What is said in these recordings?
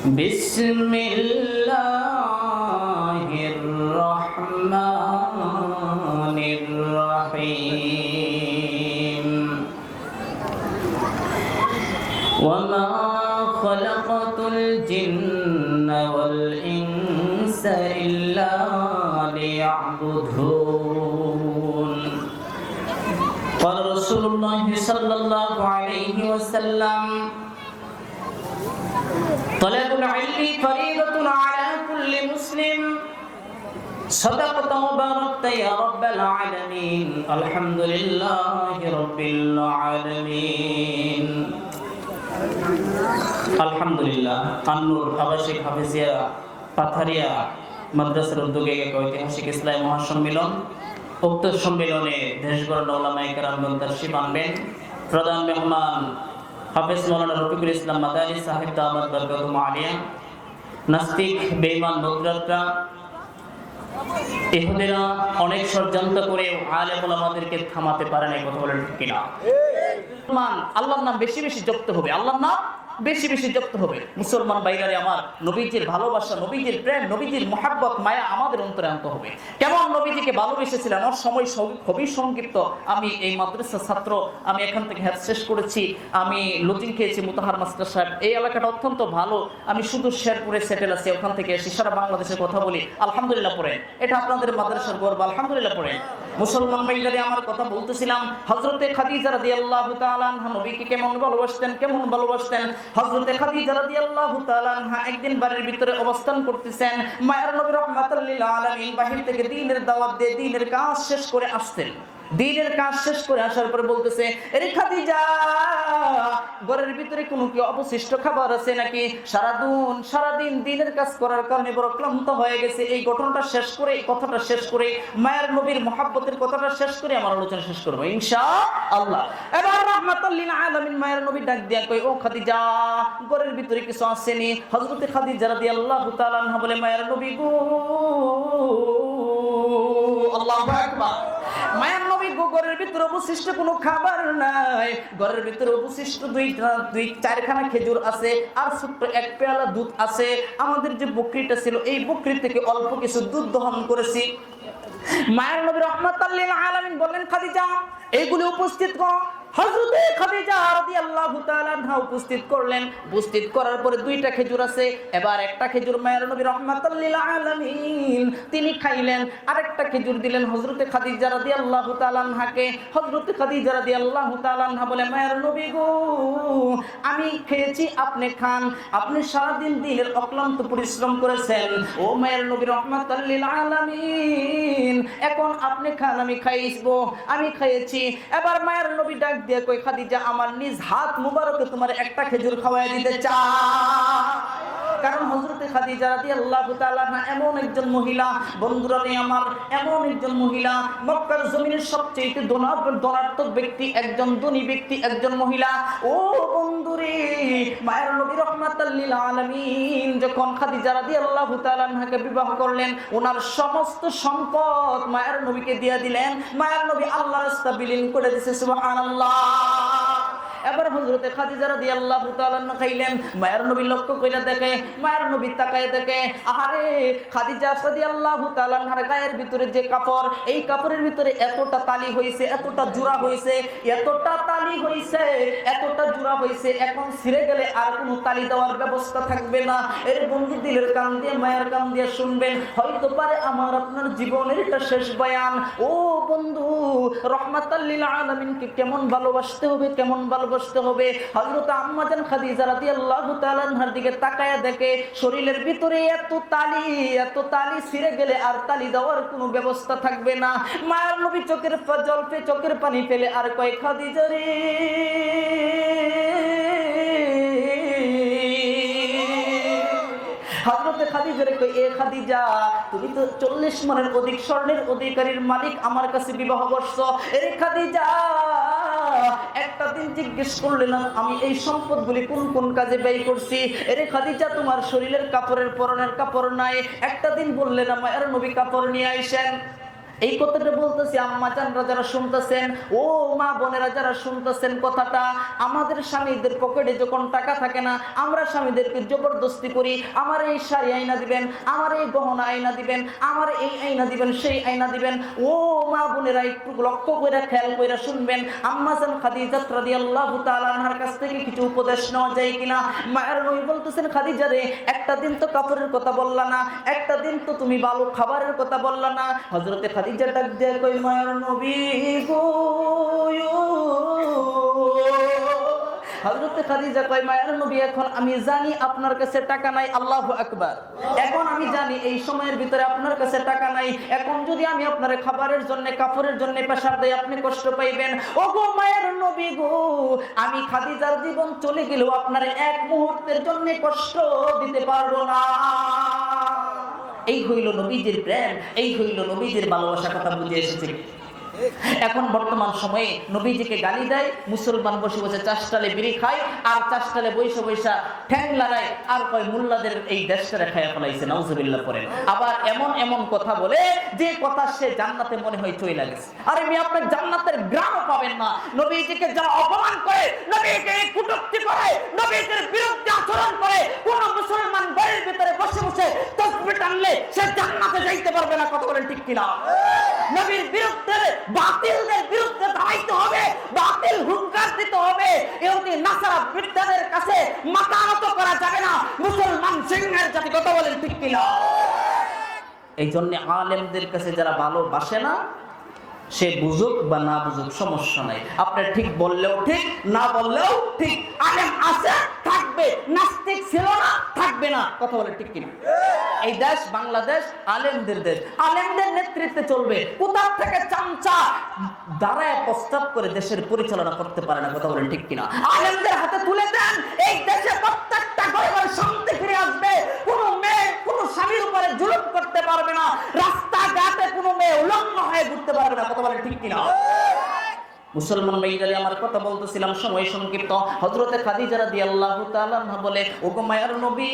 بسم الله الرحمن الرحيم وما خلقت الجن والإنس إلا ليعبدون قال رسول الله صلى الله عليه وسلم طلب العلم فريضة على كل مسلم صدقت وباركت يا رب العالمين الحمد لله رب العالمين আলহামদুলিল্লাহ আন্নুর আবাসিক হাফেজিয়া পাথারিয়া মাদ্রাসার উদ্যোগে এক ঐতিহাসিক ইসলামী মহাসম্মেলন। উক্ত সম্মেলনে দেশবরেণ্য উলামায়ে কেরামগণ তাশরীফ আনবেন। প্রধান মেহমান হাফেজ মাওলানা রফিকুল ইসলাম মাদানী সাহেব দামাত বরকাতুহু আলিয়া। নাস্তিক বেঈমান বক্তারা ইহুদিরা অনেক ষড়যন্ত্র করে আলেম ওলামাদেরকে থামাতে পারে না, কথা বলেন ঠিক কিনা? মুসলমান আল্লাহর নাম বেশি বেশি জপতে হবে, আল্লাহর নাম বেশি বেশি জপতে হবে। মুসলমান ভাইরারে আমার, নবীজির ভালোবাসা, নবীজির প্রেম, নবীজির মহাব্বত মায়া আমাদের অন্তরে আনতে হবে। কেমন নবীজিকে ভালোবেসেছিলেন, আমার সময় খুবই সংক্ষিপ্ত। আমি এই মাদ্রাসার ছাত্র, আমি এখান থেকে হ্যাঁ শেষ করেছি, আমি লজিং খেয়েছি মুতাহার মাস্টার সাহেব। এই এলাকাটা অত্যন্ত ভালো, আমি শুধু শেরপুরে সেটেল আছি, ওখান থেকে এসে সারা বাংলাদেশের কথা বলি। আলহামদুলিল্লাহ পড়েন, এটা আপনাদের মাদ্রাসার গর্ব, আলহামদুলিল্লাহ পড়েন। মুসলমান ভাইরারে আমার কথা বলতেছিলাম, হযরতে খাদিজা রাদিয়াল্লাহু তাআলা আনহা নবীকে কেমন ভালোবাসতেন, কেমন ভালোবাসতেন। হযরতে খাদিজা রাদিয়াল্লাহু তাআলা আনহা একদিন বাড়ির ভিতরে অবস্থান করতেছেন, মায়ের নবী রাহমাতুল লিল আলামিন বাহির থেকে দ্বীনের দাওয়াত দিয়ে দ্বীনের কাজ শেষ করে আসতেন। দ্বীনের কাজ শেষ করে আসার পরে বলতেছে, আরে খাদিজা, ঘরের ভিতরে কোনো কি অবশিষ্ট খাবার আছে নাকি? সারাদিন দ্বীনের কাজ করার কারণে বড় ক্লান্ত হয়ে গেছে। এই ঘটনাটা শেষ করে, এই কথাটা শেষ করে, মায়ের নবীর মহব্বতের কথাটা শেষ করে আমার আলোচনা শেষ করবো ইনশাআল্লাহ। এবার রাহমাতুল লিল আলামিন মায়ের নবী ডাক দিয়া কই, ও খাদিজা, ঘরের ভিতরে কিছু আসেনি? হযরতে খাদিজা রাদিয়াল্লাহু তাআলা আনহা বলে, মায়ের নবী গো, আল্লাহু আকবার, মায়ের নবী গো, ঘরের ভিতরে অবশিষ্ট কোনো খাবার নাই। ঘরের ভিতরে অবশিষ্ট দুই চারখানা খেজুর আছে, আর ছোট্ট এক পেয়ালা দুধ আছে। আমাদের যে বকরিটা ছিল, এই বকরি থেকে অল্প কিছু দুধ দহন করেছি। মায়ের নবী রাহমাতুল লিল আলামিন বললেন, খাদিজা, এইগুলি উপস্থিত করো। হযরতে খাদিজা রাদিয়াল্লাহু তাআলা আনহা উপস্থিত করলেন। উপস্থিত করার পরে দুইটা খেজুর আছে, এবার একটা খেজুর মায়ের নবী রাহমাতুল লিল আলামিন তিনি খাইলেন, আরেকটা খেজুর দিলেন হযরতে খাদিজা রাদিয়াল্লাহু তাআলা আনহাকে। হযরতে খাদিজা রাদিয়াল্লাহু তাআলা আনহা বলে, মায়ের নবী গো, আমি খেয়েছি, আপনি খান, আপনি সারাদিন দিনের অক্লান্ত পরিশ্রম করেছেন। ও মায়ের নবী রাহমাতুল লিল আলামিন, এখন আপনি খান, আমি খাইবো, আমি খেয়েছি। এবার মায়ের নবী ডাক দিয়ে কই, খাদিজা, আমার নিজ হাত মুবারকে তোমার একটা খেজুর খাওয়াই দিতে চাই। কারণ হযরতে খাদিজা রাদিয়াল্লাহু তাআলা এমন একজন মহিলা, বন্ধুরা আমার, এমন একজন মহিলা, মক্কার জমিনের সবচেয়ে ধনাত্মক ব্যক্তি, একজন ধনী ব্যক্তি, একজন মহিলা। ও বন্ধুরে, মায়ের নবী রাহমাতুল লিল আলামিন যখন খাদিজা রাদিয়াল্লাহু তাআলা আনহাকে বিবাহ করলেন, ওনার সমস্ত সম্পদ মায়ের নবীকে দিয়ে দিলেন। মায়ের নবী আল্লাহর রাস্তায় বিলীন করে দিয়েছে, সুবহানাল্লাহ। এবার হযরতে খাদিজা রাদিয়াল্লাহু তাআলা খাইলেন, মায়ের নবী লক্ষ্য কইরা দেখে, মায়ের নবী তাকায় দেখে, আহারে, খাদিজা রাদিয়াল্লাহু তাআলা এর গায়ের ভিতরে যে কাপড়, এই কাপড়ের ভিতরে এতটা তালি হইছে, এতটা জোড়া হইছে, এতটা তালি হইছে, এতটা জোড়া হইছে, এখন ছিঁড়ে গেলে আর কোনো তালি দেওয়ার ব্যবস্থা থাকবে না। এর বন্ধু দিলের কান দিয়ে, মায়ের কান দিয়ে শুনবেন, হয়তো পারে আমার আপনার জীবনের এটা শেষ বয়ান। ও বন্ধু, রাহমাতুল লিল আলামিনকে কেমন ভালোবাসতে হবে, কেমন ভালোবাসতে হবে। হযরত আম্মা জান খাদিজা রাদিয়াল্লাহু তাআলা আনহার দিকে তাকায়া দেখে, শরীরের ভিতরে এত তালি ছিঁড়ে গেলে আর তালি দেওয়ার কোনো ব্যবস্থা থাকবে না। মায়ের নবী চোখের চোখের পানি ফেলে আর কয়, খাদিজা রে, হযরতে খাদিজা রে কই, এ খাদিজা, তুমি তো 40 মনের অধিক স্বর্ণের অধিকারীর মালিক, আমার কাছে বিবাহ করছো। এরে খাদিজা, একটা দিন জিজ্ঞেস করলে না আমি এই সম্পদগুলি কোন কোন কাজে ব্যয় করছি? এরে খাদিজা, তোমার শরীরের কাপড়ের পরনের কাপড় নাই, একটা দিন বললে না মায়ের নবী কাপড় নিয়ে আইসেন। এই কথাটা বলতেছি আম্মা জানরা যারা শুনতেছেন, ও মা বোনেরা যারা শুনতেছেন কথাটা, আমাদের স্বামীদের পকেটে যখন টাকা থাকে না, আমরা স্বামীদেরকে জবরদস্তি করি, আমার এই শাড়ি আইনা দিবেন, আমার এই গহনা আইনা দিবেন, আমার এই আইনা দিবেন, সেই আইনা দিবেন। ও মা বোনেরা একটু লক্ষ্য করে খেয়াল করে শুনবেন, আম্মা জান খাদিজা রাদিয়াল্লাহু তাআলা আনহার কাছ থেকে কিছু উপদেশ নেওয়া যায় কিনা। মায়ের নবী বলতেছেন, খাদিজা রে, একটা দিন তো কাপড়ের কথা বললা না, একটা দিন তো তুমি ভালো খাবারের কথা বললা না। হযরতে খাদিজা ডাক দিয়ে কই, মায়ের নবী গো, হযরতে খাদিজা কয়, মায়ের নবী এখন আমি জানি আপনার কাছে টাকা নাই। আল্লাহু আকবার। এখন আমি জানি এই সময়ের ভিতরে আপনার কাছে টাকা নাই। এখন যদি আমি আপনারে খাবারের জন্য, কাপড়ের জন্য প্রেসার দেই, আপনি কষ্ট পাইবেন। ও গো মায়ের নবী গো, আমি খাদিজার জীবন চলে গেলেও আপনার এক মুহূর্তের জন্য কষ্ট দিতে পারবো না। এই হইল নবীজির প্রেম, এই হইল নবীজির ভালোবাসা। কথা বুঝে এসেছে। এখন বর্তমান সময়ে নবীজিকে গালি দেয়, মুসলমান বসে বসে চাষটালে বিড়ি খায়, আর চাষটালে বৈশা বৈশা ঠ্যাং লাগায়, আর কয় মুল্লাদের এই দেশটারে খায়া ফেলাইছে, নাউজুবিল্লাহ করেন। আবার এমন এমন কথা বলে যে কথা সে জান্নাতে মনে হয় চইলা গেছে। আরে আমি আপনার জান্নাতের গ্রামও পাবেন না। নবীজিকে যারা অপমান করে, নবীকে কটূক্তি করে, নবীজির বিরুদ্ধে আচরণ করে, কোন মুসলমান বাড়ির ভিতরে বসে বসে তাসবিহ টানলে সে জান্নাতে যাইতে পারবে না। কথা বলেন ঠিক কিনা? নবীর বিরুদ্ধে, বাতিলদের বিরুদ্ধে দাঁড়াইতে হবে, বাতিল হুঙ্কার দিতে হবে। ইহুদি নাসারা বিদ্যাদের কাছে মাথা নত করা যাবে না। মুসলমান সিংহের জাতি। কথা বলেন ঠিক কিনা? এই জন্য আলেমদের কাছে যারা ভালোবাসে না, সে বুঝুক বা না বুঝুক সমস্যা নাই। আপনার ঠিক বললেও ঠিক, না বললেও ঠিক। আলেম আছে, থাকবে। নাস্তিক ছিল না, থাকবে না। কথা বলে ঠিক কিনা? এই দেশ বাংলাদেশ আলেমদের দেশ, আলেমদের নেতৃত্বে চলবে। কোথা থেকে চামচা দাঁড়ায় প্রস্তাব করে দেশের পরিচালনা করতে পারে না। কথা বলেন ঠিক কিনা? আলেমদের হাতে তুলে দেন, এই দেশে প্রত্যেকটা ঘরে শান্তি ফিরে আসবে। কোনো মেয়ে কোনো স্বামীর উপরে জুলুম করতে পারবে না, রাস্তাঘাটে কোনো মেয়ে উলঙ্গ হয়ে ঘুরতে পারবে না। কথা বলেন ঠিক কিনা? মুসলমান ভাইরা, আমার কথা বলতেছিলাম, সময় সংক্ষিপ্ত। হযরতে খাদিজা রাদিয়াল্লাহু তাআলা আনহা বলে, ও গো মায়ার নবী,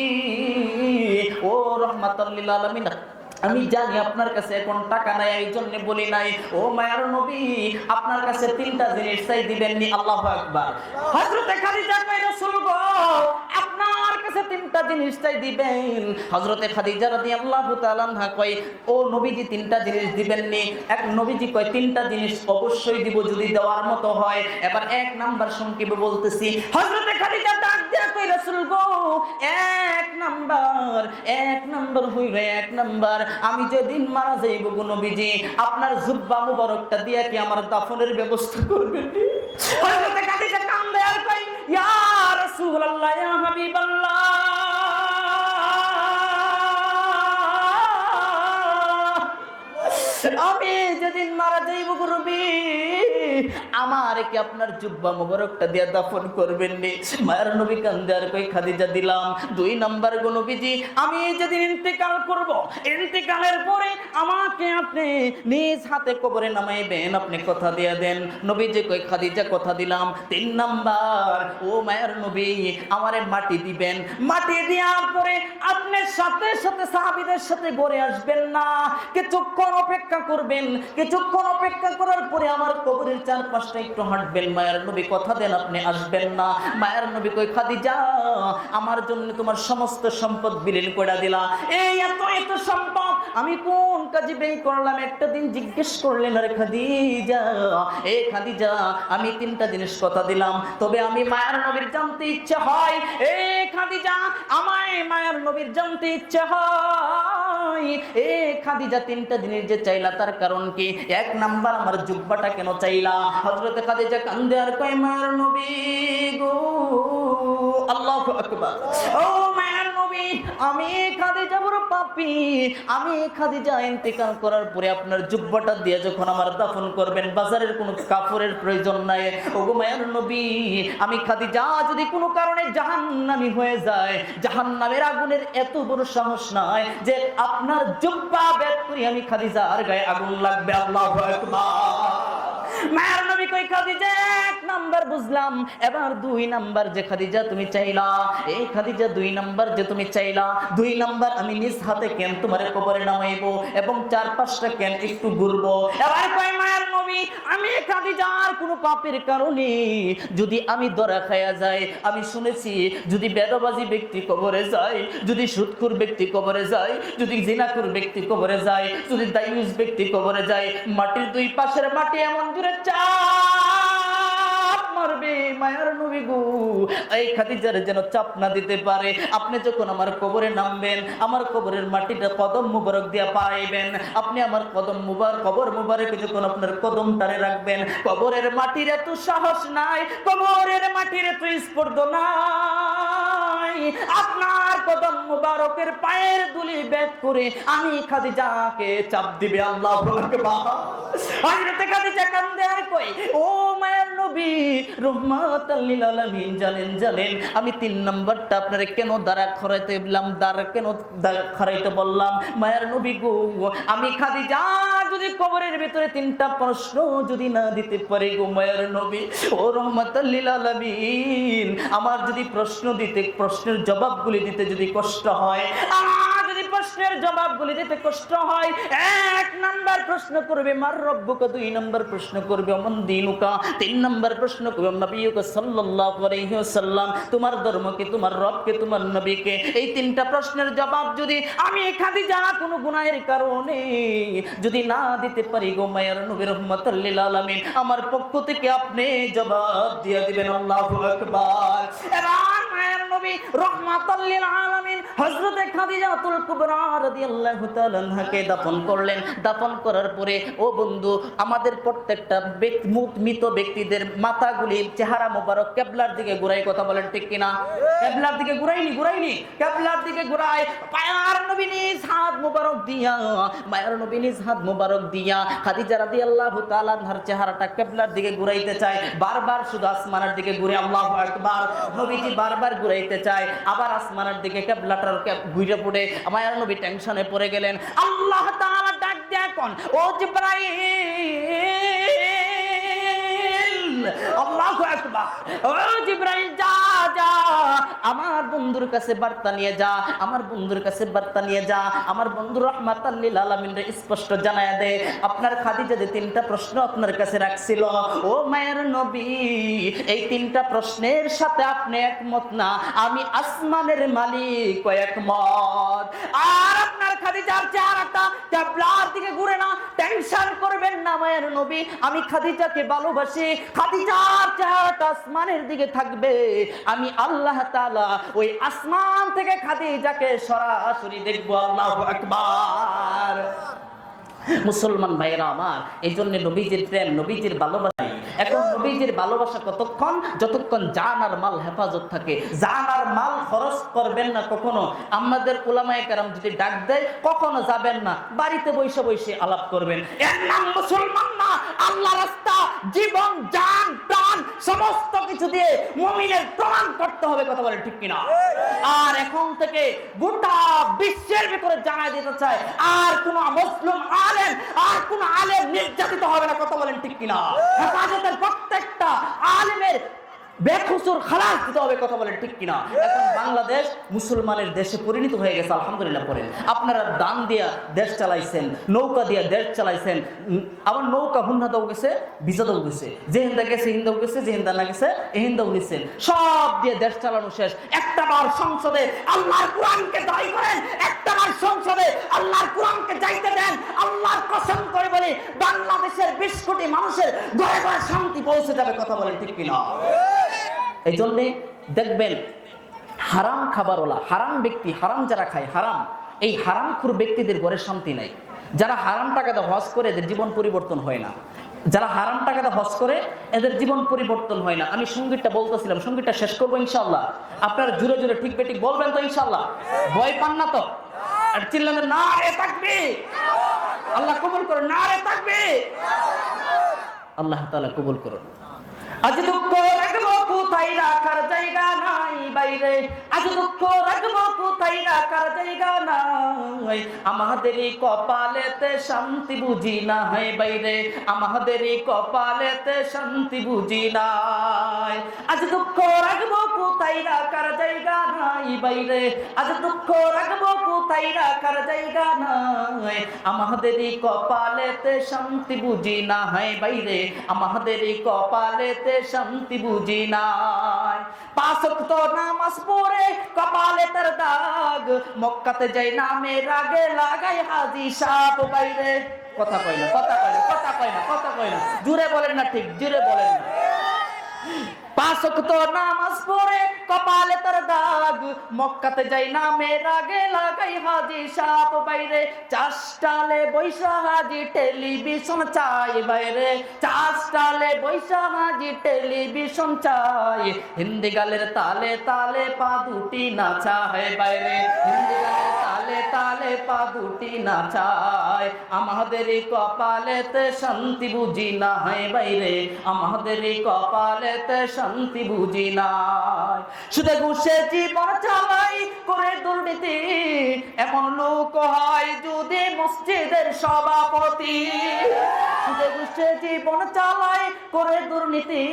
ও রাহমাতাল লিল আলামিন, আমি জানি আপনার কাছে এখন টাকা নাই, এই জন্য বলি নাই। ও মায়ার নবী, আপনার কাছে তিনটা জিনিস চাই, দিবেন নি? আল্লাহু আকবার। হযরতে খাদিজা কয়, রাসূল গো, আপনার কাছে তিনটা জিনিস চাই, দিবেন? হযরতে খাদিজা রাদিয়াল্লাহু তাআলা আনহা কয়, ও নবীজি তিনটা জিনিস দিবেন নি? এক নবীজি কয়, তিনটা জিনিস অবশ্যই দিব, যদি দেওয়ার মতো হয়। এবার এক নাম্বার সংক্ষেপে বলতেছি। হযরতে খাদিজা ডাক দিয়া কয়, রাসূল গো, এক নাম্বার হইল, এক নাম্বার, আমি যেদিন মারা যাইব গো নবীজি, আপনার জুব্বা মুবারকটা দিয়া কি আমার দাফনের ব্যবস্থা করবেন? হযরতে খাদিজা কান্দে আর কই, ইয়া রাসূলুল্লাহ, ইয়া হাবিবাল্লাহ, আমি যেদিন মারা যাইব গো নবী, আমার কি আপনার জুব্বা মুবারকটা দিয়া দাফন করবেন নি? মায়ের নবী কান্দে আর কই, খাদিজা দিলাম। দুই নাম্বার গো নবীজি, আমি যেদিন ইন্তেকাল করব, ইন্তেকালের পরে আমাকে আপনি নিজ হাতে কবরে নামাইবেন, আপনি কথা দিয়ে দেন। নবীজি কই, খাদিজা কথা দিলাম। তিন নাম্বার, ও মায়ের নবী, আমারে মাটি দিবেন। মাটি দেওয়ার পরে আপনি সাথে সাথে সাহাবীদের সাথে ঘরে আসবেন না, কিছুক্ষণ অপেক্ষা করবেন। কিছুক্ষণ অপেক্ষা করার পরে আমার কবরের চারপাশটা একটু হাঁটবেন। মায়ের নবী কথা দেন আপনি আসবেন না। মায়ের নবী কই, খাদিজা, আমার জন্য তোমার সমস্ত সম্পদ বিলীন করে দিলা। এই এত এত সম্পদ আমি কোন কাজে ব্যয় করলাম? একটা দিন জিজ্ঞেস করলেন, আরে খাদিজা, এ খাদিজা, আমি তিনটা জিনিস কথা দিলাম, তবে আমি মায়ের নবীর জানতে ইচ্ছে হয়। এ খাদিজা, আমায় মায়ের নবীর জানতে ইচ্ছে হয়। এ খাদিজা, তিনটা জিনিস যে চাইলা তার কারণ কি? এক নাম্বার, আমার জুব্বাটা কেন চাইলা? হযরতে খাদিজা কান্দে আর কয়, মায়ের নবী গো, আল্লাহু আকবার, ও মায়ের নবী, আমি খাদিজা বড় পাপী। আমি খাদিজা ইন্তেকাল করার পরে আপনার জুব্বাটা দিয়ে যখন আমার দাফন করবেন, বাজারের কোনো কাপড়ের প্রয়োজন নাই। ও গো মায়ের নবী, আমি খাদিজা যদি কোনো কারণে জাহান্নামী হয়ে যায়, জাহান্নামের আগুনের এত বড় সাহস নাই যে আপনার জুব্বা বের করে আমি খাদিজার গায়ে আগুন লাগবে। আল্লাহু আকবার। মায়ের নবী কই, খাদিজা, এক নাম্বার বুঝলাম। এবার 2 নাম্বার যে খাদিজা তুমি চাইলা, এই খাদিজা 2 নাম্বার যে তুমি চাইলা, 2 নাম্বার আমি নিজ হাতে কেন তোমার কবরে নামাইবো এবং 4-5টা কেন একটু ঘুরবো। এবার কয় মায়ের নবী, আমি খাদিজার কোনো পাপের কারণে যদি আমি ধরা খায়া যাই, আমি শুনেছি যদি বেদবাজি ব্যক্তি কবরে যায়, যদি সুদখোর ব্যক্তি কবরে যায়, যদি জিনাখোর ব্যক্তি কবরে যায়, যদি দায়ুস ব্যক্তি কবরে যায়, মাটির 2 পাশের মাটি এমন জোরে চাপ মারবে মায়ার নবী গো, এই খাদিজার যেন চাপ না দিতে পারে। আপনি যখন আমার কবরে নামবেন, আমার কবরের মাটিটা কদম মুবারক দিয়া পাইবেন, আপনি আমার কদম মুবারক কবর মুবারকে যখন আপনার কদম টানে রাখবেন, কবরের মাটির এত সাহস নাই, কবরের মাটির এত স্পর্ধ নাই, আপনার কদম মুবারকের পায়ের ধুলি বেদ করে আমি খাদিজাকে চাপ দিবে। আল্লাহু আকবার। হযরত খাদিজা কান্দে আর কই, ও মায়ের নবী রাহমাতাল লিল আলামিন, জানেন আমি 3 নাম্বারটা আপনারে কেন দাঁড়া খরাইতে বললাম, কেন দাঁড়া খরাইতে বললাম মায়ের নবী গো, আমি খাদিজা যদি কবরের ভিতরে 3টা প্রশ্ন যদি না দিতে পারি গো মায়ের নবী, ও রাহমাতাল লিল আলামিন, আমার যদি প্রশ্নের জবাবগুলি দিতে যদি কষ্ট হয়, যদি প্রশ্নের জবাবগুলি দিতে কষ্ট হয়, 1 নাম্বার প্রশ্ন করবে মার রব্বুকা, 2 নাম্বার প্রশ্ন করবে অমন দিনুকা, 3 নাম্বার প্রশ্ন করবে নবিয়ুকা সাল্লাল্লাহু আলাইহি ওয়াসাল্লাম, তোমার ধর্মকে, তোমার রবকে, তোমার নবীকে। এই 3টা প্রশ্নের জবাব যদি আমি খাদিজা কোনো গুনাহের কারণে যদি না দিতে পারি গো মায়ের নবী রাহমাতুল লিল আলামিন, আমার পক্ষ থেকে আপনি জবাব দিয়ে দিবেন। আল্লাহু আকবার। এবার মায়ের নবী রাহমাতুল লিল আলামিন হযরত খাদিজাতুল কুবরা রাদিয়াল্লাহু তাআলা আনহাকে দাফন করলেন। দাফন করার পরে ও বন্ধু, আমাদের প্রত্যেকটা মৃত ব্যক্তিদের মাথাগুলি, চেহারা মোবারক কিবলার দিকে ঘুরাই, কথা বলেন ঠিক কিনা? কিবলার দিকে ঘুরাইনি, কিবলার দিকে ঘুরাই। মায়ের নবী নিজ হাত মোবারক দিয়া, মায়ের নবী নিজ হাত মোবারক দিয়া খাদিজা রাদিয়াল্লাহু তাআলা আনহার চেহারাটা কিবলার দিকে ঘুরাইতে চায়, বারবার শুধু আসমানের দিকে ঘুরে। আল্লাহু আকবার। নবীজি বারবার ঘুরাইতে চায়, আবার আসমানের দিকে কিবলাটার ঘুরে পড়ে মায়ের নবী টেনশনে পড়ে গেলেন। আল্লাহ তাআলা ডাক দেয়া কোন, ও জিবরাইল, আল্লাহু আকবার, ও জিবরাইল, যা আমার বন্ধুর কাছে বার্তা নিয়ে যা, আমার বন্ধুর কাছে বার্তা নিয়ে যা, আমার বন্ধু রাহমাতাল লিল আলামিনরে স্পষ্ট জানায়া দে, আপনার খাদিজা যে 3টা প্রশ্ন আপনার কাছে রাখছিল, ও মায়ের নবী, এই 3টা প্রশ্নের সাথে আপনি একমত না, আমি আসমানের মালিক একমত। আর আপনার খাদিজার চেহারাটা কিবলার দিকে ঘুরে না, টেনশন করবেন না মায়ের নবী, আমি খাদিজাকে ভালোবাসি, খাদিজার চেহারাটা আসমানের দিকে থাকবে, আমি আল্লাহ তাআলা ওই আসমান থেকে খাদিজাকে সরাসরি দেখবো। আল্লাহু আকবার। মুসলমান ভাইরা আমার, এই জন্য নবীজির প্রেম, নবীজির ভালোবাসা। এখন নবীজির ভালোবাসা কতক্ষণ? যতক্ষণ জান আর মাল হেফাজত থাকে। জান আর মাল খরচ করবেন না কখনো। আমাদের উলামায়ে কেরাম যদি ডাক দেয় কখনো যাবেন না, বাড়িতে বসে বসে আলাপ করবেন। এর নাম মুসলমান না। আল্লাহ রাস্তা, জীবন, জান, প্রাণ সমস্ত কিছু দিয়ে মুমিনের প্রমাণ করতে হবে, কথা বলে ঠিক কিনা? আর এখন থেকে গোটা বিশ্বের ভিতরে জানাই দিতে চায়, আর কোন মুসলিম আলেম, আর কোন আলেম নির্যাতিত হবে না, কথা বলেন ঠিক কিনা? হেফাজতের প্রত্যেকটা আলেমের বেকসুর খালাস দিতে হবে, কথা বলেন ঠিক কিনা? এখন বাংলাদেশ মুসলমানের দেশে পরিণত হয়ে গেছে, আলহামদুলিল্লাহ। পড়েন, আপনারা দান দিয়া দেশ চালাইছেন, নৌকা দিয়া দেশ চালাইছেন, আবার নৌকা হুন্না দাও গেছে, ভিসা দাও গেছে, যে হিন্দা গেছে হিন্দাও গেছে, যে হিন্দা না গেছে এ হিন্দাও নিছেন, সব দিয়ে দেশ চালানো শেষ। একটাবার সংসদে আল্লাহর কোরআনকে দায়ী করেন, একটাবার সংসদে আল্লাহর কোরআনকে যাইতে দেন। আল্লাহর কসম করে বলি, বাংলাদেশের 20 কোটি মানুষের ঘরে ঘরে শান্তি পৌঁছে যাবে, কথা বলেন ঠিক কিনা? এই জন্যে দেখবেন হারাম খাবারওয়ালা, হারাম ব্যক্তি, হারাম যারা খায়, হারাম, এই হারামখোর ব্যক্তিদের ঘরে শান্তি নাই। যারা হারাম টাকাতে হজ করে এদের জীবন পরিবর্তন হয় না, যারা হারাম টাকাতে হজ করে এদের জীবন পরিবর্তন হয় না। আমি সঙ্গীতটা বলতেছিলাম, সঙ্গীতটা শেষ করবো ইনশাআল্লাহ। আপনারা জোরে জোরে ঠিক বেঠিক বলবেন তো ইনশাআল্লাহ? ভয় পান না তো? আর চিল্লাবেন নারে তাকবীর, আল্লাহ কবুল করুন, নারে তাকবীর, আল্লাহ তাআলা কবুল করুন। আজ দুঃখ রাখবো কোথায়, রাখার জায়গা নাই। বাইরে, আজ দুঃখ রাখবো কোথায় রাখার জায়গা নাই, আমাদেরই কপালেতে শান্তি বুঝি না হয় বাইরে, আমাদেরই কপালেতে শান্তি বুঝি নাই। আজ দুঃখ রাখবো কোথায় রাখার জায়গা নাই বাইরে, আজ দুঃখ রাখবো কোথায় রাখার জায়গা নাই, আমাদেরই কপালেতে শান্তি বুঝি না হয় বাইরে, আমাদেরই কপালেতে শান্তি বুঝি নাই। 5 ওয়াক্ত নামাজ পড়ে কপালে তার দাগ, মক্কাতে যাই নামের আগে লাগাই হাজি সাপ বাইরে। কথা কয় না, কথা কয় না, কথা কয় না, কথা কয় না, জুড়ে বলেন না, ঠিক জুড়ে বলেন না। 5 ওয়াক্ত নামাজ পড়ে কপালে তার দাগ, মক্কাতে যাই নামের আগে লাগাই হাজি সাপ বাইরে, চাষটালে বৈশা হাজি টেলিভিশন চাই বাইরে, চাষটালে বৈশা হাজি টেলিভিশন চাই, হিন্দি গালের তালে তালে পা দুটি নাচা হয় বাইরে, হিন্দি গালের তালে তালে পা দুটি নাচায়, আমাদেরই কপালেতে শান্তি বুঝি না হয় বাইরে, আমাদেরই কপালেতে শান্তি বুঝি নাই। সুদে ঘুষে জীবন চালাই করে দুর্নীতি, এমন লোক হয় যদি মসজিদের সভাপতি। সুদে ঘুষে জীবন চালাই করে দুর্নীতি,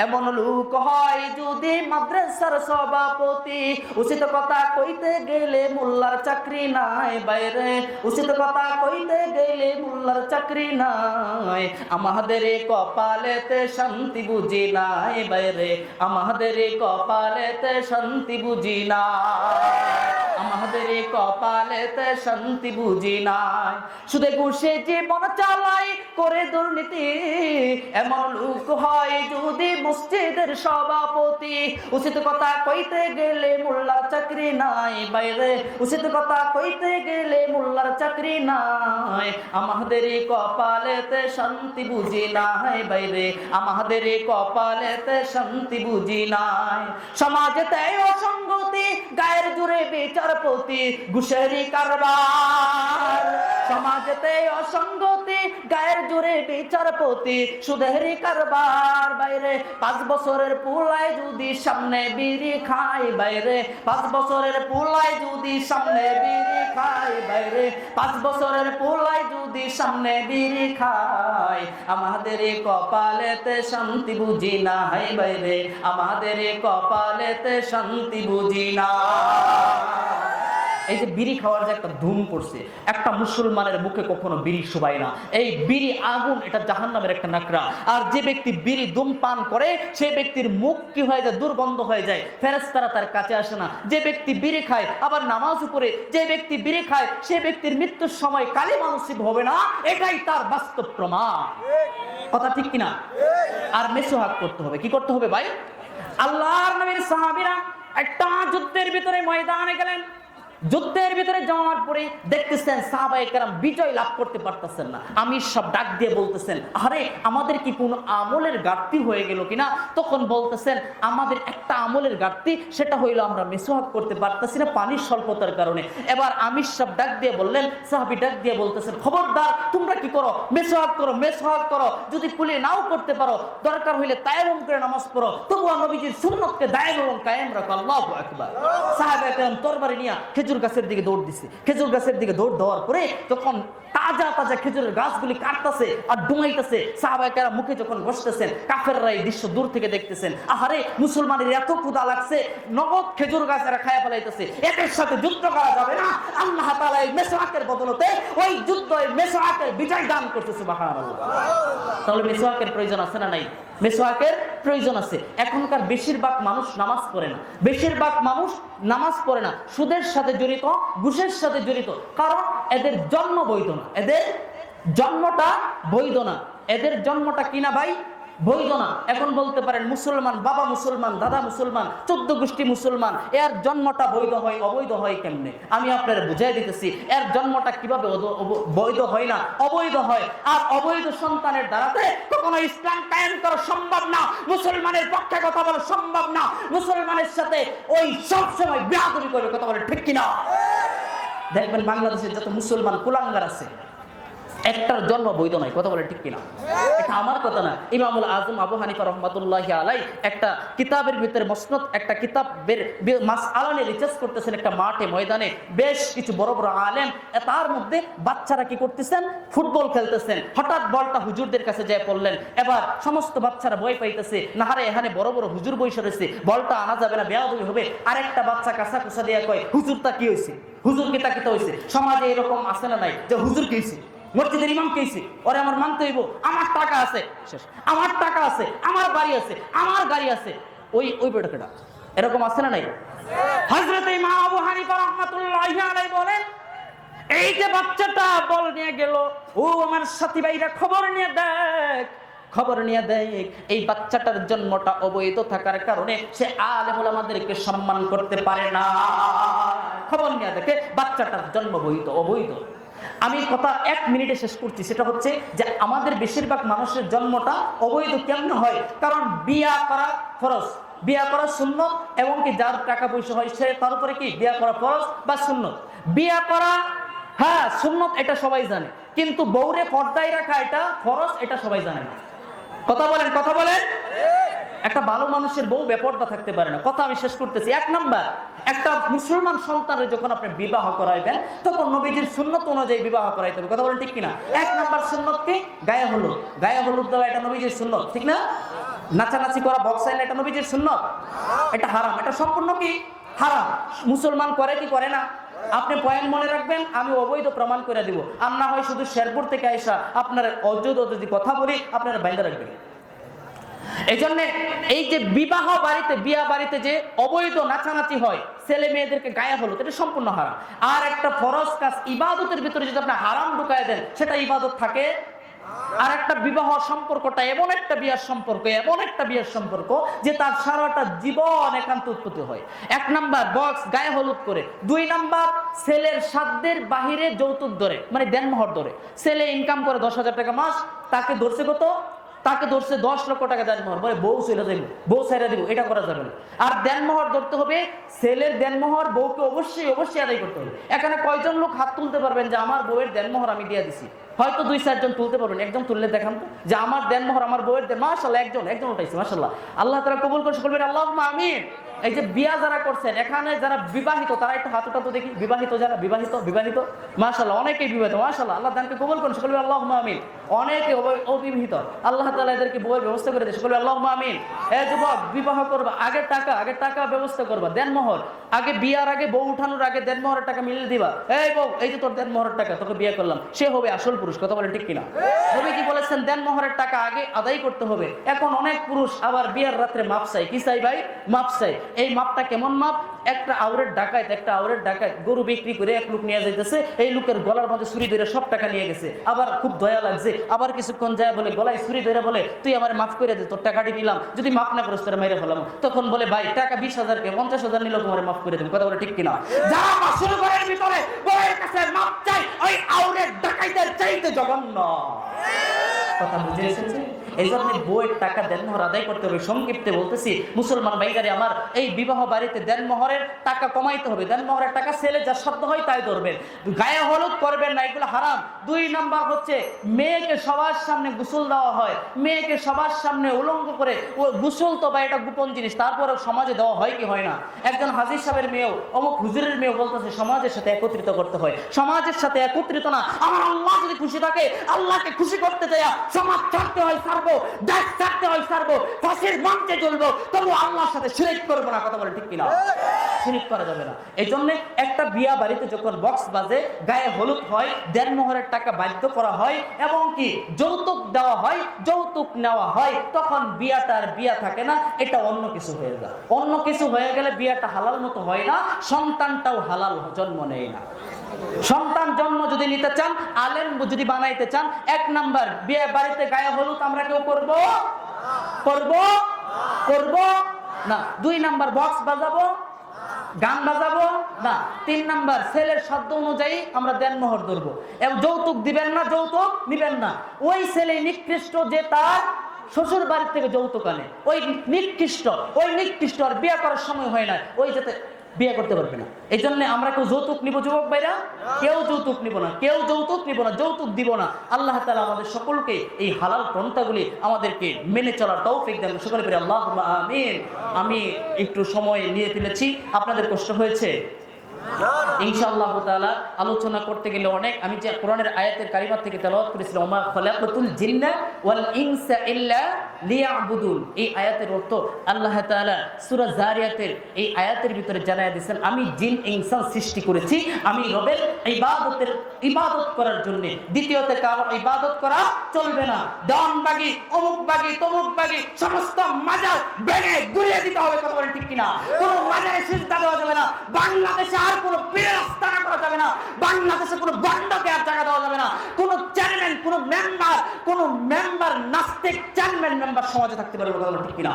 এমন লোক হয় যদি মাদ্রাসার সভাপতি। উচিত কথা কইতে গেলে মোল্লার চাকরি নাই বাইরে, উচিত কথা কইতে গেলে মোল্লার চাকরি নাই, আমাদের কপালেতে শান্তি বুঝি নাই বাইরে, আমাদের কপালেতে শান্তি বুঝি নাই, আমাদের কপালেতে শান্তি বুঝি নাই। সুদে ঘুষে জীবন চালাই করে দুর্নীতি, এমন লোক হয় যদি মসজিদের সভাপতি। উচিত কথা কইতে গেলে মোল্লার চাকরি নাই বাইরে, উচিত কথা কইতে গেলে মোল্লার চাকরি নাই, আমাদের কপালেতে শান্তি বুঝি নাই বাইরে, আমাদের কপালেতে শান্তি বুঝি নাই। সমাজেতে অসঙ্গতি, গায়ের জুড়ে বিচারপতি, ঘুষেরই কারবার। সমাজেতে অসঙ্গতি, গায়ের জুড়ে বিচারপতি, সুদেরই কারবার বাইরে। 5 বছরের পুলায় যদি সামনে বিড়ি খাই বাইরে, 5 বছরের পুলায় যদি সামনে বিড়ি খাই বাইরে, 5 বছরের পুলায় যদি সামনে বিড়ি খাই, আমাদের কপালেতে শান্তি বুঝি না হয় বাইরে, আমাদের কপালেতে শান্তি বুঝি না। এই যে বিড়ি খাওয়ার যে একটা ধুম পড়ছে, একটা মুসলমানের মুখে কখনো বিড়ি শোভায় না। এই বিড়ি আগুন, এটা জাহান্নামের একটা নাকড়া। আর যে ব্যক্তি বিড়ি ধূমপান করে সেই ব্যক্তির মুখ কি হয়ে যায়, দুর্গন্ধ হয়ে যায়, ফেরেশতারা তার কাছে আসে না। যে ব্যক্তি বিড়ি খায় আবার নামাজও পড়ে, যে ব্যক্তি বিড়ি খায় সে ব্যক্তির মৃত্যুর সময় কালিমা নসিব হবে না, এটাই তার বাস্তব প্রমাণ। কথা ঠিক কিনা? আর মেসোহাক করতে হবে। কি করতে হবে ভাই? আল্লাহর নবীর সাহাবীরা একটা যুদ্ধের ভিতরে ময়দানে গেলেন। যুদ্ধের ভিতরে যাওয়ার পরে দেখতেছেন সাহাবায়ে কেরাম বিজয় লাভ করতে পারতেছেন না। আমির সব ডাক দিয়ে বলতেছেন, আরে আমাদের কি কোনো আমলের ঘাটতি হয়ে গেল কিনা? তখন বলতেছেন, আমাদের একটা আমলের ঘাটতি, সেটা হইলো আমরা মেসোয়াক করতে পারতেছি না পানির স্বল্পতার কারণে। এবার আমির সব ডাক দিয়ে বললেন, সাহাবী ডাক দিয়ে বলতেছেন, খবরদার তোমরা কি করো, মেসোয়াক করো, মেসোয়াক করো। যদি কুলি নাও করতে পারো, দরকার হইলে তায়াম্মুম করে নামাজ পড়ো, তবুও নবীজির সুন্নতকে দায়েম এবং কায়েম রাখো। আল্লাহু আকবার। সাহাবায়ে কেরাম তরবারি নিয়ে খেজুর গাছের দিকে দৌড় দিছে। খেজুর গাছের দিকে দৌড় দেওয়ার পরে যখন তাজা তাজা খেজুরের গাছগুলি কাটতেছে আর ডুমাইতেছে, সাহাবায়ে কেরাম মুখে যখন বসতেছেন, কাফেররা এই দৃশ্য দূর থেকে দেখতেছেন। আহারে, মুসলমানের এত ক্ষুধা লাগছে, নগদ খেজুর গাছ এরা খায়া ফেলাইতেছে, এদের সাথে যুদ্ধ করা যাবে না। আল্লাহ তাআলা এই মেসওয়াকের বদলতে ওই যুদ্ধ, মেসওয়াকের বিজয় দান করতে সুবহানাল্লাহ। তাহলে মেসওয়াকের প্রয়োজন আছে না নাই? মেসওয়াকের প্রয়োজন আছে। এখনকার বেশিরভাগ মানুষ নামাজ পড়ে না, বেশিরভাগ মানুষ নামাজ পড়ে না, সুদের সাথে জড়িত, ঘুষের সাথে জড়িত। কারণ এদের জন্ম বৈধ না, এদের জন্মটা বৈধ না। এদের জন্মটা কিনা ভাই বৈধ না। এখন বলতে পারেন মুসলমান, বাবা মুসলমান, দাদা মুসলমান, 14 গোষ্ঠী মুসলমান, এর জন্মটা বৈধ হয়, অবৈধ হয় কেমনে? আমি আপনার বুঝাই দিতেছি, এর জন্মটা কিভাবে বৈধ হয় না, অবৈধ হয়। আর অবৈধ সন্তানের দ্বারাতে কখনো ইসলাম কায়েম করা সম্ভব না, মুসলমানের পক্ষে কথা বলা সম্ভব না, মুসলমানের সাথে ওই সবসময় বিয়াদবি করে কথা বলে, ঠিক কিনা? দেখবেন বাংলাদেশের যত মুসলমান কুলাঙ্গার আছে, একটার জন্ম বৈধ নয়, কথা বলে ঠিক কিনা? এটা আমার কথা না, ইমামুল আজম আবু হানিফা রহমাতুল্লাহি আলাই একটা কিতাবের ভিতরে মসনদ একটা কিতাবের মাসআলা নিয়ে রিসার্চ করতেছেন একটা মাঠে ময়দানে, বেশ কিছু বড় বড় আলেম, তার মধ্যে বাচ্চারা কি করতেছেন, ফুটবল খেলতেছেন, হঠাৎ বলটা হুজুরদের কাছে যায় পড়লেন। এবার সমস্ত বাচ্চারা ভয় পাইতেছে, নাহারে এখানে বড় বড় হুজুর বসে রয়েছে, বলটা আনা যাবে না, বেয়াদবি হবে। আরেকটা বাচ্চা কাঁচা কুচা দিয়া কয়, হুজুরটা কি হয়েছে, হুজুর কি তাকিতে হয়েছে। সমাজে এরকম আছে না নাই যে হুজুর কি হয়েছে, মসজিদের ইমাম কি হয়েছে, ওরে আমার মানতে হইব, আমার টাকা আছে, শেষ, আমার টাকা আছে, আমার বাড়ি আছে, আমার গাড়ি আছে, ওই ওই বেটাকেটা এরকম আছে না নাই। হযরত ইমাম আবু হানিফা রাহমাতুল্লাহি আলাইহি বলেন, এই যে বাচ্চাটা বল নিয়ে গেল, ও আমার সাথী ভাইরা খবর নিয়ে দেখ, খবর নিয়ে দেখ, এই বাচ্চাটার জন্মটা অবৈধ থাকার কারণে সে আলেম ওলামাদেরকে সম্মান করতে পারে না। খবর নিয়ে দেখে বাচ্চাটার জন্ম বৈধ অবৈধ। আমি কথা 1 মিনিটে শেষ করছি, সেটা হচ্ছে যে আমাদের বেশিরভাগ মানুষের জন্মটা অবৈধ কেমন হয়, কারণ বিয়া করা ফরজ, বিয়া করা সুন্নত, এবং কি যার টাকা পয়সা হয় সে তার উপরে কি বিয়া করা ফরজ বা সুন্নত। বিয়া করা হ্যাঁ সুন্নত, এটা সবাই জানে, কিন্তু বউরে পর্দায় রাখা এটা ফরজ, এটা সবাই জানে না। কথা বলেন, কথা বলেন। একটা ভালো মানুষের বউ বেপরদা থাকতে পারে না। কথা আমি শেষ করতেছি। 1 নাম্বার, একটা মুসলমান সন্তানের যখন আপনি বিবাহ করাইবেন তখন নবীজির সুন্নত অনুযায়ী বিবাহ করাইতে হবে। কথা বলেন ঠিক কিনা। 1 নাম্বার সুন্নত কি, গায়ে হলুদ, গায়ে হলুদ দেওয়া এটা নবীজির সুন্নত, ঠিক না। নাচানাচি করা, বক্সাইল, এটা নবীজির সুন্নত, এটা হারাম, এটা সম্পূর্ণ কি হারাম। মুসলমান করে কি করে না, আপনি পয়েন্ট মনে রাখবেন, আমি অবৈধ প্রমাণ করে দিব। আর না হয় শুধু শেরপুর থেকে আইসা আপনার অযোধ্য যদি কথা বলি আপনারা বাইরে রাখবেন। এই জন্য এই যে বিবাহ বাড়িতে, বিয়া বাড়িতে যে অবৈধ নাচানাচি হয়, ছেলে মেয়েদেরকে গায়ে হলুদ, এটা সম্পূর্ণ হারাম। আর একটা ফরজ কাজ ইবাদতের ভিতরে যদি আপনি হারাম ঢুকায় দেন, সেটা ইবাদত থাকে। আর একটা বিবাহ সম্পর্কটা এমন একটা বিয়ার সম্পর্ক, এমন একটা বিয়ের সম্পর্ক যে তার সারাটা জীবন একান্ত উৎপত্তি হয়। 1 নাম্বার বক্স গায়ে হলুদ করে। 2 নাম্বার ছেলের সাধ্যের বাহিরে যৌতুক ধরে, মানে দেনমোহর ধরে। ছেলে ইনকাম করে 10,000 টাকা মাস, তাকে ধরছে কত, তাকে ধরছে 10 লক্ষ টাকা দেনমোহর, বলে বউ ছেড়ে দেব, বউ ছেড়ে দিব, এটা করা যাবে না। আর দেনমোহর ধরতে হবে, ছেলের দেনমোহর বউকে অবশ্যই অবশ্যই আদায় করতে হবে। এখানে কয়জন লোক হাত তুলতে পারবেন যে আমার বউয়ের দেনমোহর আমি দিয়ে দিছি? হয়তো 2-4 জন তুলতে পারবেন, একজন তুললে দেখান তো যে আমার দেনমোহর আমার বউয়ের দেন। মাশাআল্লাহ, একজন উঠাইছে, মাশাআল্লাহ, আল্লাহ তাআলা কবুল করে, বলবেন আল্লাহুম্মা আমিন। এই যে বিয়া যারা করছেন, এখানে যারা বিবাহিত তারা একটু হাত উঠাতো দেখি, বিবাহিত যারা, বিবাহিত মাশাআল্লাহ, অনেকেই বিবাহিত, মাশাআল্লাহ, আল্লাহ দানকে কবুল করুন, সকলে আল্লাহুম্মা আমিন। অনেকে অবিবাহিত, আল্লাহ তাআলা এদেরকে বউয়ের ব্যবস্থা করে দেয়, সকলে আল্লাহুম্মা আমিন। এই যুবক, বিবাহ করবা, আগে টাকা ব্যবস্থা করবা, দেনমোহর আগে, বিয়ার আগে, বউ উঠানোর আগে দেনমোহরের টাকা মিলিয়ে দিবা। এই বউ, এই যে তোর দেনমোহরের টাকা, তোকে বিয়ে করলাম, সে হবে আসল পুরুষ। কথা বলেন ঠিক কিনা। নবী কি বলেছেন, দেনমোহরের টাকা আগে আদায় করতে হবে। এখন অনেক পুরুষ আবার বিয়ার রাত্রে মাপ চাই, কি চাই ভাই, মাপ চাই। এই মাপটা কেমন মাপ, একটা আউরের ডাকাত গরু বিক্রি করে এক লোক নিয়ে যাইতেছে, এই লোকের গলার মধ্যে ছুরি ধরে সব টাকা নিয়ে গেছে, আবার খুব দয়া লাগছে, আবার কিছুক্ষণ যায় বলে গলায় ছুরি ধরে বলে তুই আমার মাফ করে দে, তোর টাকাটি নিলাম, যদি মাফ না করিস তোরা মেরে ফেলাম। তখন বলে ভাই টাকা 20,000 কে 50,000 নিল, তোমার মাফ করে দেব। কথা বলে ঠিক কিনা। যারা মাসুল ঘরের ভিতরে বউয়ের কাছে মাপ চাই, ওই আউরের ডাকাইতের চাইতে জঘন্য। কথা বুঝে এসেছে। এই জন্য বউয়ের টাকা দেনমোহর আদায় করতে হবে। সংক্ষিপ্তে বলতেছি মুসলমান ভাইগারে আমার, এই বিবাহ বাড়িতে দেনমোহরের টাকা কমাইতে হবে। দেনমোহরের টাকা ছেলে যা শব্দ হয় তাই ধরবেন, গায়ে হলুদ করবেন না, এগুলো হারাম। 2 নাম্বার হচ্ছে মেয়েকে সবার সামনে গোসল দেওয়া হয়, মেয়েকে সবার সামনে উলঙ্গ করে গোসল, তো বা এটা গোপন জিনিস, তারপরে সমাজে দেওয়া হয় কি হয় না। একজন হাজির সাহেবের মেয়েও, অমুক হুজুরের মেয়েও বলতেছে সমাজের সাথে একত্রিত করতে হয়। সমাজের সাথে একত্রিত না, আমার আল্লাহ যদি খুশি থাকে, আল্লাহকে খুশি করতে চাই, সমাজ ছাড়তে হয় ছাড়বো, দেশ ছাড়তে হয় ছাড়বো, ফাঁসির মঞ্চে চলবো, তবু আল্লাহর সাথে শিরক করবো না। কথা বলে ঠিক কিনা। শিরক করা যাবে না। এই জন্য একটা বিয়া বাড়িতে যখন বক্স বাজে, গায়ে হলুদ হয়, দেনমোহরের টাকা বাধ্য করা হয়, এবং কি যৌতুক দেওয়া হয়, যৌতুক নেওয়া হয়, তখন বিয়াটার বিয়া থাকে না, এটা অন্য কিছু হয়ে যায়। অন্য কিছু হয়ে গেলে বিয়াটা হালাল মতো হয় না, সন্তানটাও হালাল জন্ম নেয় না। সন্তান জন্ম যদি নিতে চান, আলেম যদি বানাইতে চান, 1 নাম্বার বিয়ে বাড়িতে গায়ে হলুদ আমরা কেউ করব না। 2 নাম্বার বক্স বাজাবো, গান বাজাবো না। 3 নাম্বার ছেলের সাধ্য অনুযায়ী আমরা দেনমোহর ধরবো, এবং যৌতুক দিবেন না, যৌতুক নিবেন না। ওই ছেলে নিকৃষ্ট যে তার শ্বশুর বাড়ির থেকে যৌতুক আনে, ওই নিকৃষ্ট আর বিয়ে করার সময় হয় না, ওই যাতে বিয়ে করতে পারবে না। এই জন্য আমরা কেউ যৌতুক নিব, যুবক ভাইরা, কেউ যৌতুক নিব না, কেউ যৌতুক নিব না, যৌতুক দিব না। আল্লাহ তাআলা আমাদের সকলকে এই হালাল পন্থাগুলি আমাদেরকে মেনে চলার তৌফিক দেন, সকলে বলি আল্লাহুম্মা আমিন। আমি একটু সময় নিয়ে ফেলেছি, আপনাদের কষ্ট হয়েছে? ইনশাআল্লাহ তাআলা আলোচনা করতে গেলে অনেক, আমি যে কোরআনের আয়াতের কারিমা থেকে তেলাওয়াত করেছিলাম, ওমা খালাকাতুল জিন্না ওয়াল ইনসা ইল্লা লিয়াবুদুন, এই আয়াতের অর্থ আল্লাহ তাআলা সূরা জারিয়াতের এই আয়াতের ভিতরে জানায়া দিয়েছেন, আমি জিন ইনসান সৃষ্টি করেছি আমি রবের ইবাদত করার জন্য। দ্বিতীয়তে কারো ইবাদত করা চলবে না, দেওয়ানবাগি, অমুক বাগি, তমুক বাগি, সমস্ত মাজার ভেঙে গুড়িয়ে দিতে হবে, কথা বলেন ঠিক কিনা? কোনো মাজারে সিজদা দেওয়া যাবে না, বাংলাদেশে আর কোনো পীরের আস্তানা করা যাবে না, বাংলাদেশে কোনো বন্ডকে আর জায়গা দেওয়া যাবে না, কোনো চেয়ারম্যান, কোনো মেম্বার নাস্তিক চেয়ারম্যান মেম্বার সমাজে থাকতে পারবে, কথা বলেন ঠিক কিনা?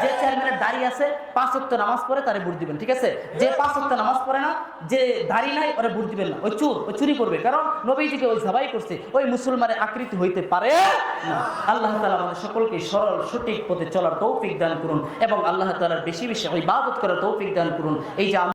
যে চেয়ারম্যানের দাড়ি আছে 5 ওয়াক্ত নামাজ পড়ে তারে ভোট দিবেন, ঠিক আছে? যে 5 ওয়াক্ত নামাজ পড়ে না, যে দাড়ি নাই, ওরে ভোট দিবেন না, ওই চোর, ওই চুরি করবে, কারণ নবীজিকে ওই সবাই করছে, ওই মুসলমানের আকৃতি হইতে পারে না। আল্লাহ তাআলা আমাদের সকলকে সরল সঠিক পথে চলার তৌফিক দান করুন এবং আল্লাহ তাআলার বেশি বেশি ইবাদত করার তৌফিক দান করুন। এই যে